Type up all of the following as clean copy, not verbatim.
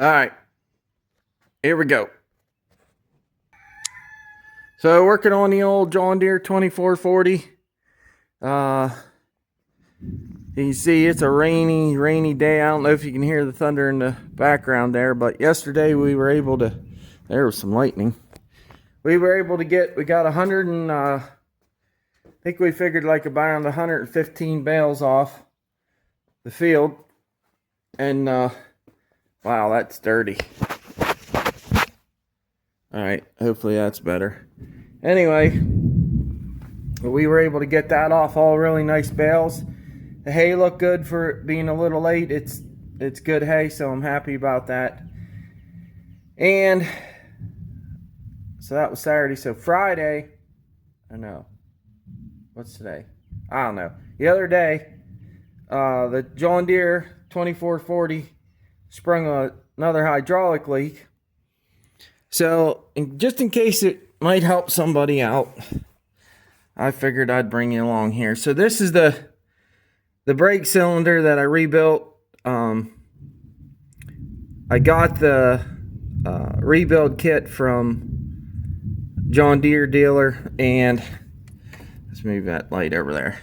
All right, here we go. So working on the old John Deere 2440. You can see it's a rainy day. I don't know if you can hear the thunder in the background there, but yesterday we were able to, there was some lightning. We were able to we got 100 and, I think we figured like around 115 bales off the field. And, wow, that's dirty. All right, hopefully that's better. Anyway, we were able to get that off, all really nice bales. The hay looked good for being a little late. It's good hay, so I'm happy about that. And so that was Saturday. So Friday, I know. What's today? I don't know. The other day, the John Deere 2440 sprung another hydraulic leak. So just in case it might help somebody out, I figured I'd bring you along here. So this is the brake cylinder that I rebuilt. I got the rebuild kit from John Deere dealer, and let's move that light over there.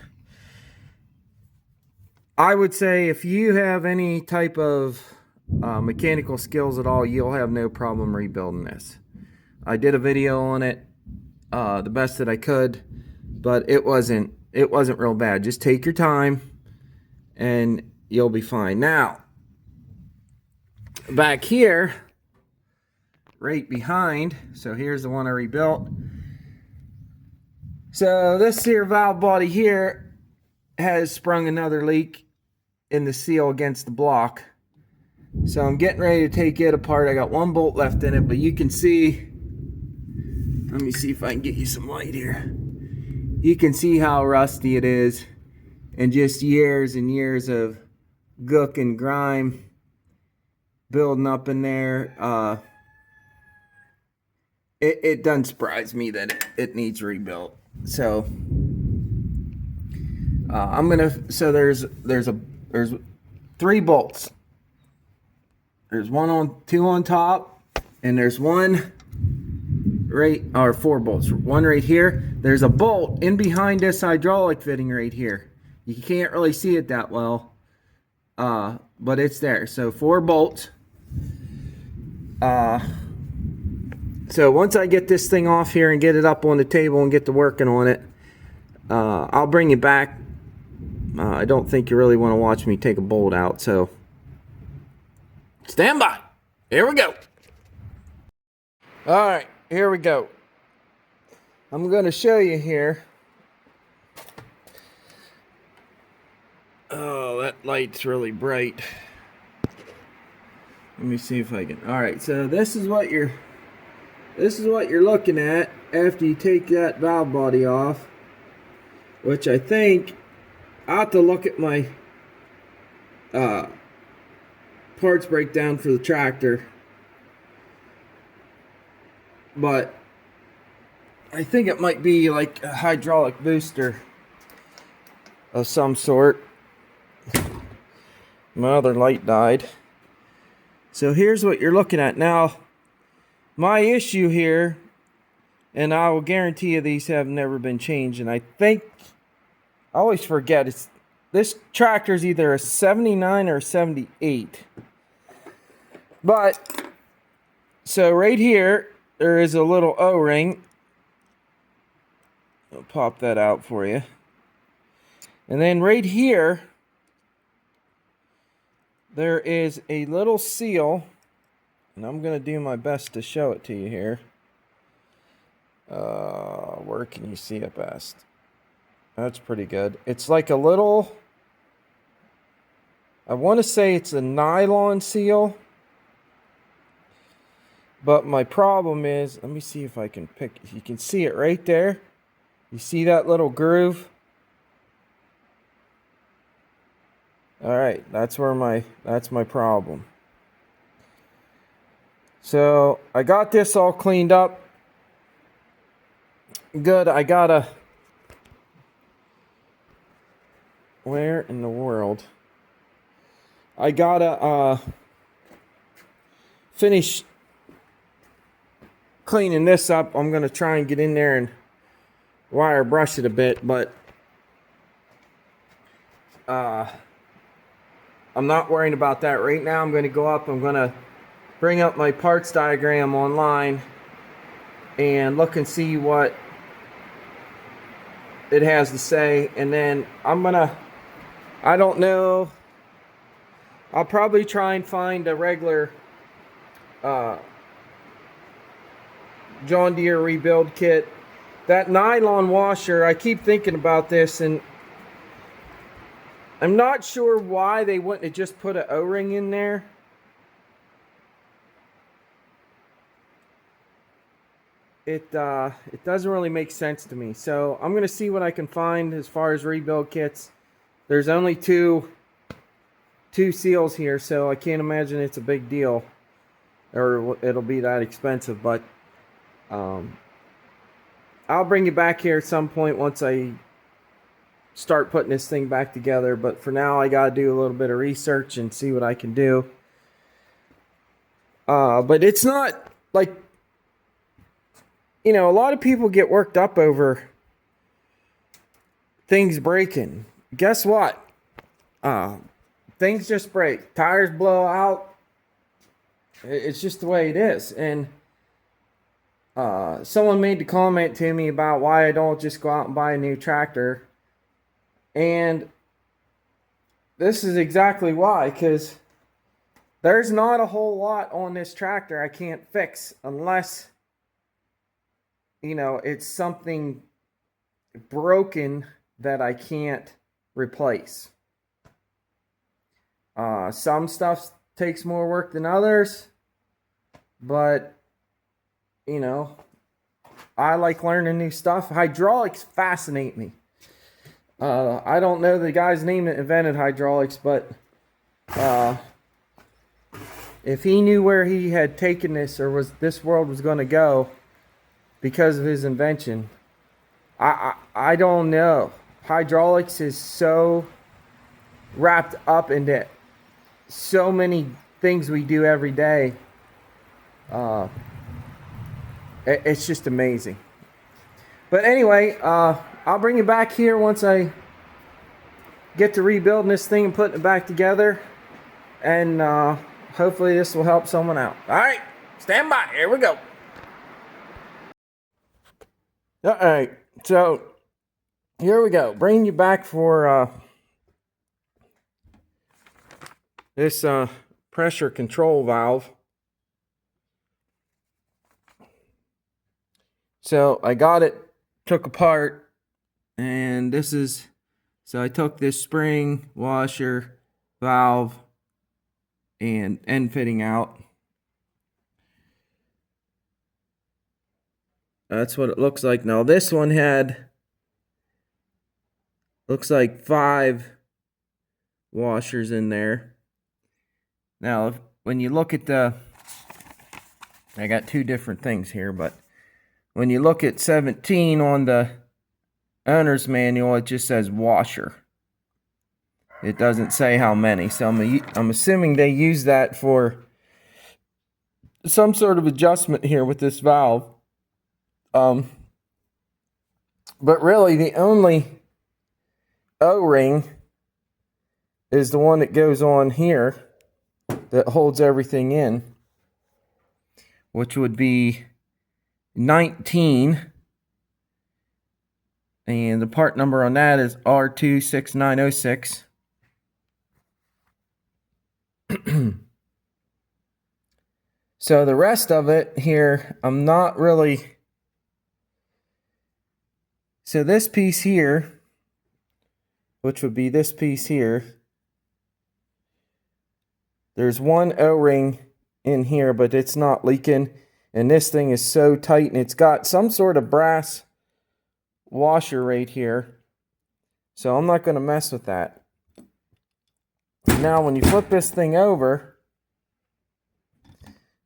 I would say if you have any type of mechanical skills at all, you'll have no problem rebuilding this. I did a video on it, the best that I could, but it wasn't real bad. Just take your time and you'll be fine. Now, back here, right behind, so here's the one I rebuilt. So this here valve body here has sprung another leak in the seal against the block. So I'm getting ready to take it apart. I got one bolt left in it, but you can see, let me see if I can get you some light here. You can see how rusty it is, and just years and years of gook and grime building up in there. It doesn't surprise me that it needs rebuilt. So there's 3 bolts. There's two on top, and there's one right, or 4 bolts. One right here. There's a bolt in behind this hydraulic fitting right here. You can't really see it that well, but it's there. So 4 bolts. So once I get this thing off here and get it up on the table and get to working on it, I'll bring you back. I don't think you really want to watch me take a bolt out, so stand by. Here we go. All right, here we go. I'm going to show you here. Oh, that light's really bright. Let me see if I can. All right, so this is what you're looking at after you take that valve body off, which I think I have to look at my parts breakdown for the tractor, but I think it might be like a hydraulic booster of some sort. My other light died. So here's what you're looking at. Now, my issue here, and I will guarantee you these have never been changed, and I think, I always forget, this tractor is either a 79 or a 78. But, so right here, there is a little O-ring. I'll pop that out for you. And then right here, there is a little seal, and I'm going to do my best to show it to you here. Where can you see it best? That's pretty good. It's like a little, I want to say it's a nylon seal, but my problem is, let me see if I can pick, you can see it right there. You see that little groove? All right, that's my problem. So I got this all cleaned up. Good, where in the world? I gotta finish cleaning this up, I'm going to try and get in there and wire brush it a bit, but I'm not worrying about that right now. I'm going to go up, I'm going to bring up my parts diagram online and look and see what it has to say, and then I don't know, I'll probably try and find a regular John Deere rebuild kit. That nylon washer, I keep thinking about this, and I'm not sure why they wouldn't have just put an O-ring in there. It doesn't really make sense to me. So I'm going to see what I can find as far as rebuild kits. There's only two seals here, so I can't imagine it's a big deal, or it'll be that expensive. But I'll bring you back here at some point once I start putting this thing back together. But for now, I got to do a little bit of research and see what I can do. But it's not like, you know, a lot of people get worked up over things breaking. Guess what? Things just break. Tires blow out. It's just the way it is. And someone made the comment to me about why I don't just go out and buy a new tractor. And this is exactly why, because there's not a whole lot on this tractor I can't fix unless, you know, it's something broken that I can't replace. Some stuff takes more work than others, but, you know, I like learning new stuff. Hydraulics fascinate me. I don't know the guy's name that invented hydraulics, but if he knew where he had taken this, or this world was going to go because of his invention, I don't know. Hydraulics is so wrapped up into so many things we do every day. It's just amazing. But anyway, I'll bring you back here once I get to rebuilding this thing and putting it back together. And hopefully this will help someone out. All right, stand by. Here we go. All right, so here we go. Bringing you back for this pressure control valve. So I got it took apart, and this is, so I took this spring, washer, valve, and end fitting out. That's what it looks like. Now this one looks like 5 washers in there. Now when you look at I got 2 different things here, but when you look at 17 on the owner's manual, it just says washer. It doesn't say how many, so I'm assuming they use that for some sort of adjustment here with this valve. But really the only O-ring is the one that goes on here that holds everything in, which would be 19, and the part number on that is R26906. So the rest of it here, I'm not really. So this piece here, which would be this piece here, there's one O-ring in here, but it's not leaking. And this thing is so tight, and it's got some sort of brass washer right here. So I'm not going to mess with that. Now when you flip this thing over,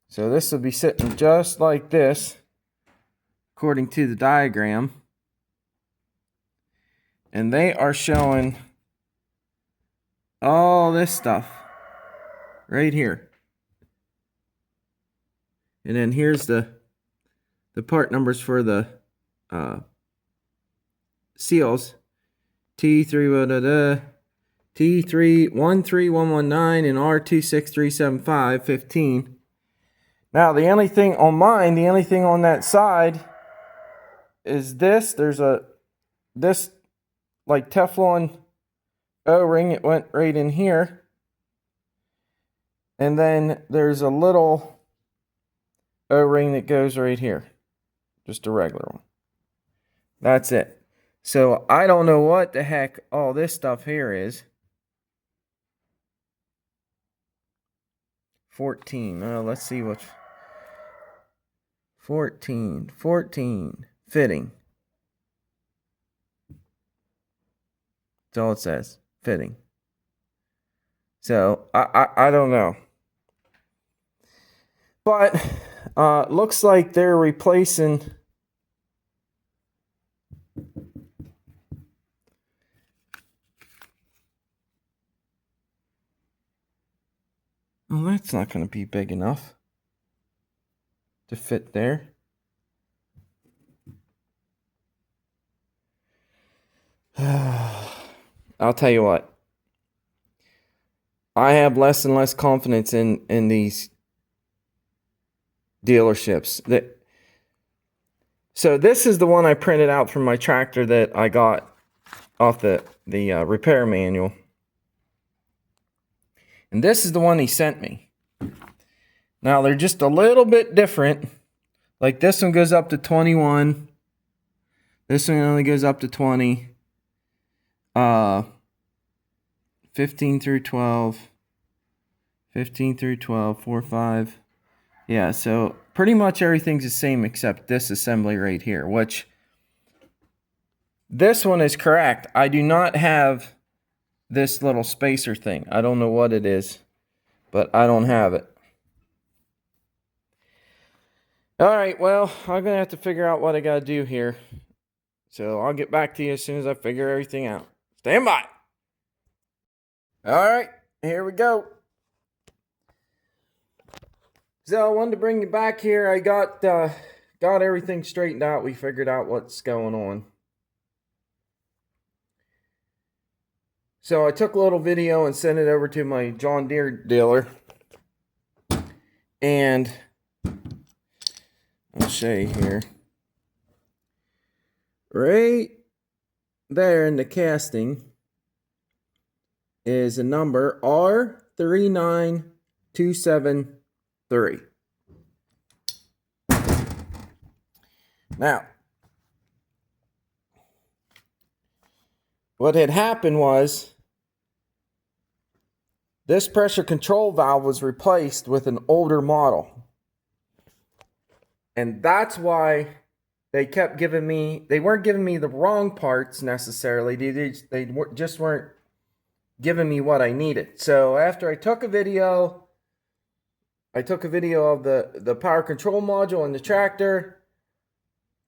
so this will be sitting just like this, according to the diagram. And they are showing all this stuff right here. And then here's the part numbers for the seals. T3 T313119 and R26375 15. Now the only thing on mine, the only thing on that side is this. There's this like Teflon O-ring. It went right in here. And then there's a little O-ring that goes right here. Just a regular one. That's it. So I don't know what the heck all this stuff here is. 14. Let's see what. 14. Fitting. That's all it says. Fitting. So I don't know. But looks like they're replacing. Well, that's not going to be big enough to fit there. I'll tell you what. I have less and less confidence in these dealerships. So this is the one I printed out from my tractor that I got off the repair manual. And this is the one he sent me. Now, they're just a little bit different. Like this one goes up to 21. This one only goes up to 20. 15 through 12. 15 through 12. 4, 5. Yeah, so pretty much everything's the same except this assembly right here, which this one is correct. I do not have this little spacer thing. I don't know what it is, but I don't have it. All right, well, I'm going to have to figure out what I got to do here. So I'll get back to you as soon as I figure everything out. Stand by. All right, here we go. So I wanted to bring you back here. I got everything straightened out. We figured out what's going on. So I took a little video and sent it over to my John Deere dealer. And I'll show you here. Right there in the casting is a number R39273. Now, what had happened was this pressure control valve was replaced with an older model. And that's why they kept giving me, they weren't giving me the wrong parts necessarily. They just weren't giving me what I needed. So after I took a video of the power control module and the tractor,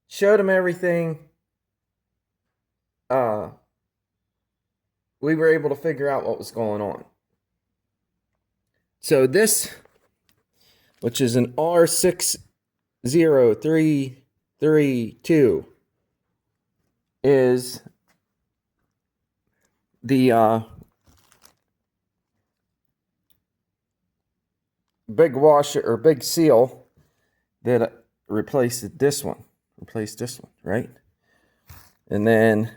showed them everything. We were able to figure out what was going on. So this, which is an R60332, is the big washer or big seal that replaced this one. Right? And then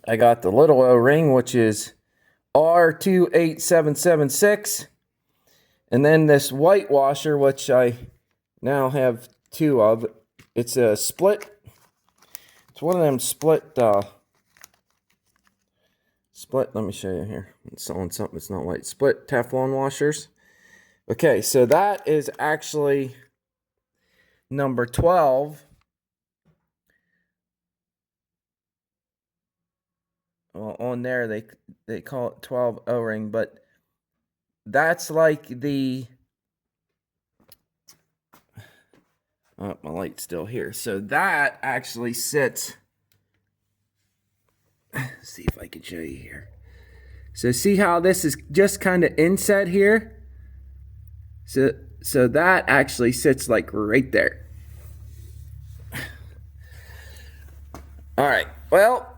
I got the little O-ring, which is R28776. And then this white washer, which I now have two of. It's a split. It's one of them split. Let me show you here. It's on something that's not white. Split Teflon washers. Okay, so that is actually number 12. Well, on there they call it 12 O-ring, but that's like the my light's still here. So that actually sits. Let's see if I can show you here. So see how this is just kind of inset here? So that actually sits like right there. All right, well,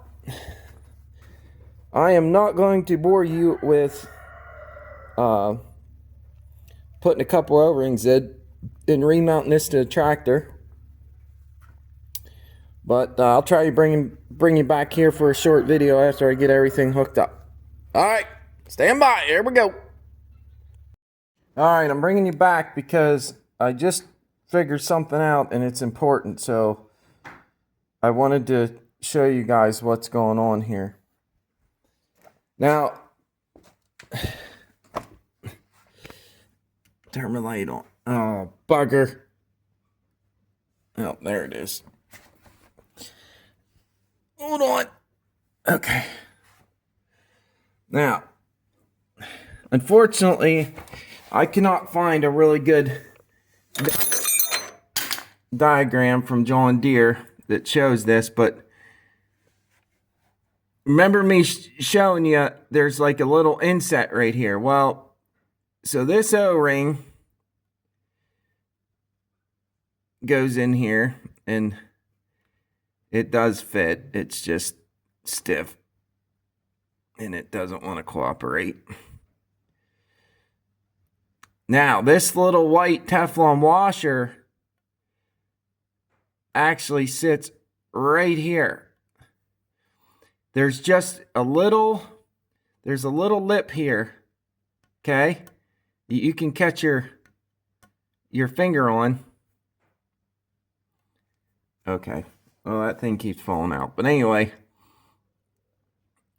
I am not going to bore you with putting a couple O-rings in and remounting this to the tractor. But I'll try to bring you back here for a short video after I get everything hooked up. All right, stand by. Here we go. All right, I'm bringing you back because I just figured something out and it's important. So I wanted to show you guys what's going on here. Now, turn my light on. Oh, bugger. Oh, there it is. Hold on. Okay. Now, unfortunately, I cannot find a really good diagram from John Deere that shows this, but remember me showing you there's like a little inset right here. Well, so this O-ring goes in here and it does fit. It's just stiff and it doesn't want to cooperate. Now, this little white Teflon washer actually sits right here. There's just a little lip here, okay? You can catch your finger on. Okay, well, that thing keeps falling out. But anyway,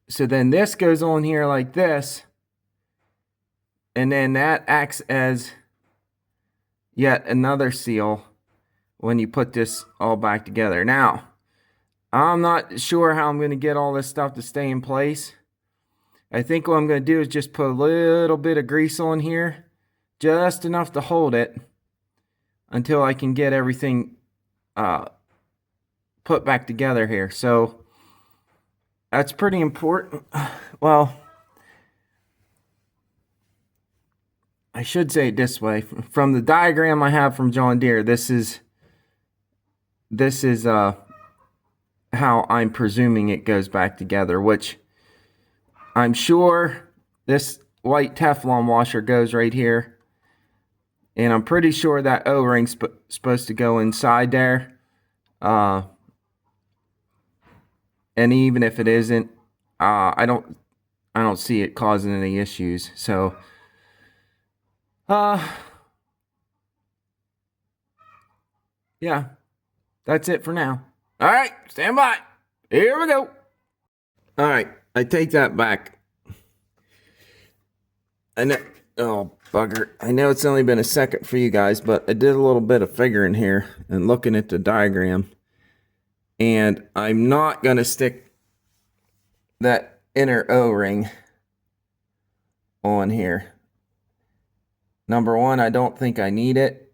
so then this goes on here like this. And then that acts as yet another seal when you put this all back together. Now, I'm not sure how I'm going to get all this stuff to stay in place. I think what I'm going to do is just put a little bit of grease on here, just enough to hold it until I can get everything put back together here. So that's pretty important. Well, I should say it this way. From the diagram I have from John Deere, this is how I'm presuming it goes back together, which I'm sure this white Teflon washer goes right here. And I'm pretty sure that O-ring's supposed to go inside there. And even if it isn't, I don't see it causing any issues. So yeah, that's it for now. All right, stand by. Here we go. All right, I take that back. I know, oh, bugger. I know it's only been a second for you guys, but I did a little bit of figuring here and looking at the diagram. And I'm not going to stick that inner O-ring on here. Number one, I don't think I need it.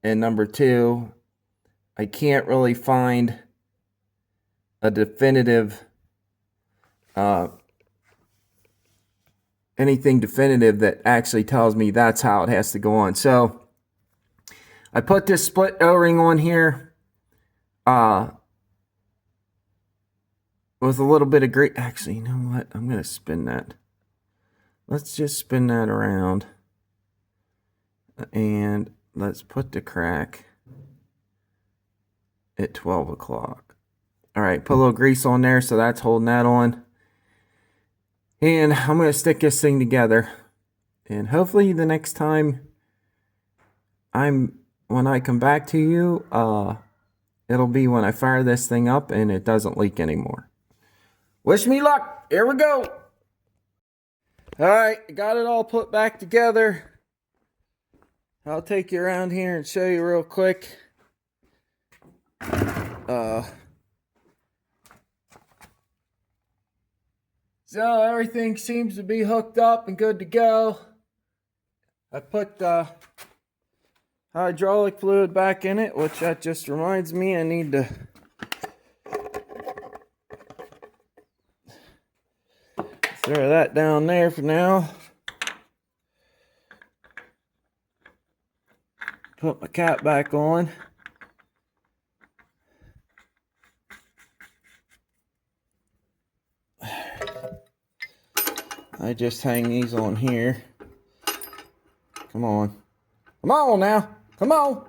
And number two, I can't really find a definitive, anything definitive that actually tells me that's how it has to go on. So I put this split O-ring on here with a little bit of grease. Actually, you know what? I'm going to spin that. Let's just spin that around. And let's put the crack at 12 o'clock. All right, put a little grease on there, so that's holding that on. And I'm going to stick this thing together. And hopefully the next time when I come back to you, it'll be when I fire this thing up and it doesn't leak anymore. Wish me luck. Here we go. All right, got it all put back together. I'll take you around here and show you real quick. So everything seems to be hooked up and good to go. I put the hydraulic fluid back in it, which that just reminds me I need to throw that down there for now. Put my cap back on. I just hang these on here. Come on. Come on now. Come on.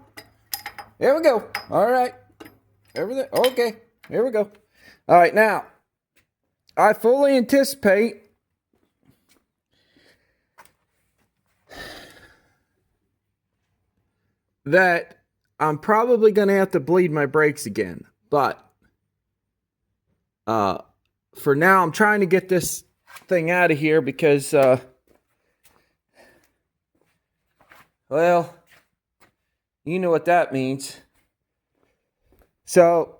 Here we go. All right. Everything. Okay. Here we go. All right. Now, I fully anticipate that I'm probably going to have to bleed my brakes again. But for now, I'm trying to get this thing out of here because, well, you know what that means. So,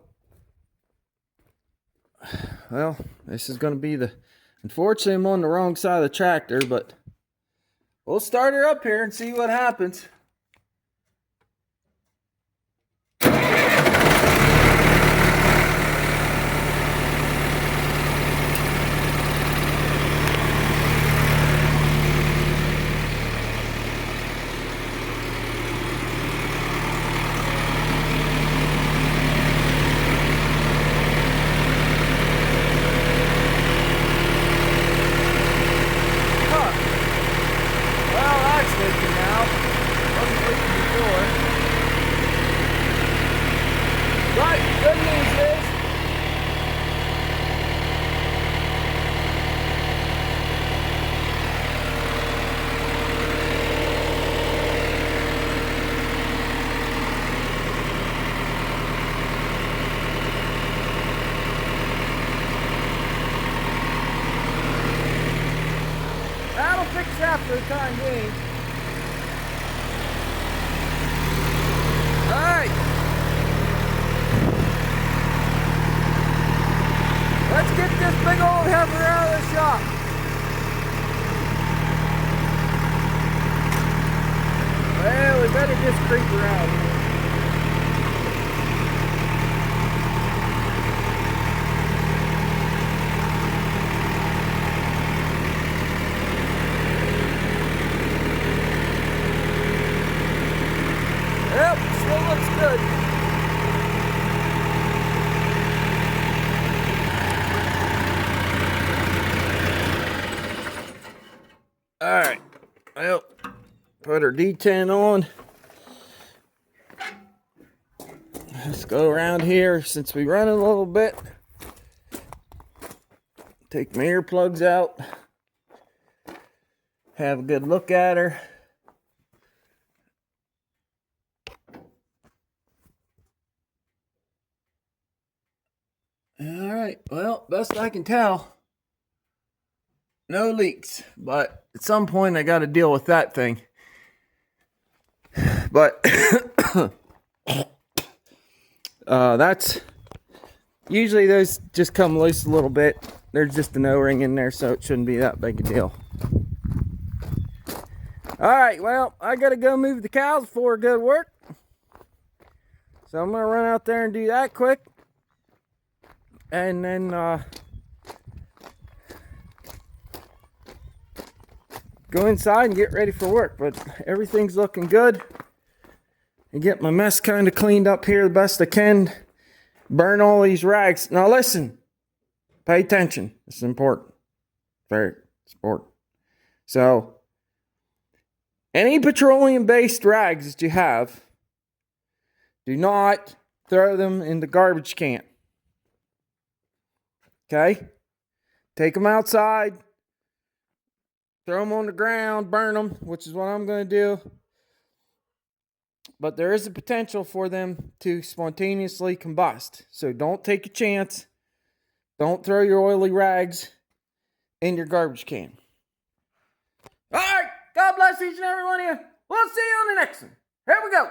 well, this is going to be unfortunately, I'm on the wrong side of the tractor, but we'll start her up here and see what happens. Right, good news is that'll fix that for the time being. Alright. Let's get this big old heifer out of the shop. Well, we better just creep her out here. Yep, still looks good. Alright, well, put our D10 on. Let's go around here since we run a little bit. Take my earplugs out. Have a good look at her. Alright, well, best I can tell, no leaks, but at some point I got to deal with that thing. But that's usually those just come loose a little bit. There's just an O-ring in there, so it shouldn't be that big a deal. Alright, well, I got to go move the cows for good work. So I'm going to run out there and do that quick. And then go inside and get ready for work. But everything's looking good. And get my mess kind of cleaned up here the best I can. Burn all these rags. Now listen, pay attention. This is important. Very important. So, any petroleum-based rags that you have, do not throw them in the garbage can. Okay? Take them outside. Throw them on the ground. Burn them, which is what I'm going to do. But there is a potential for them to spontaneously combust. So don't take a chance. Don't throw your oily rags in your garbage can. All right. God bless each and every one of you. We'll see you on the next one. Here we go.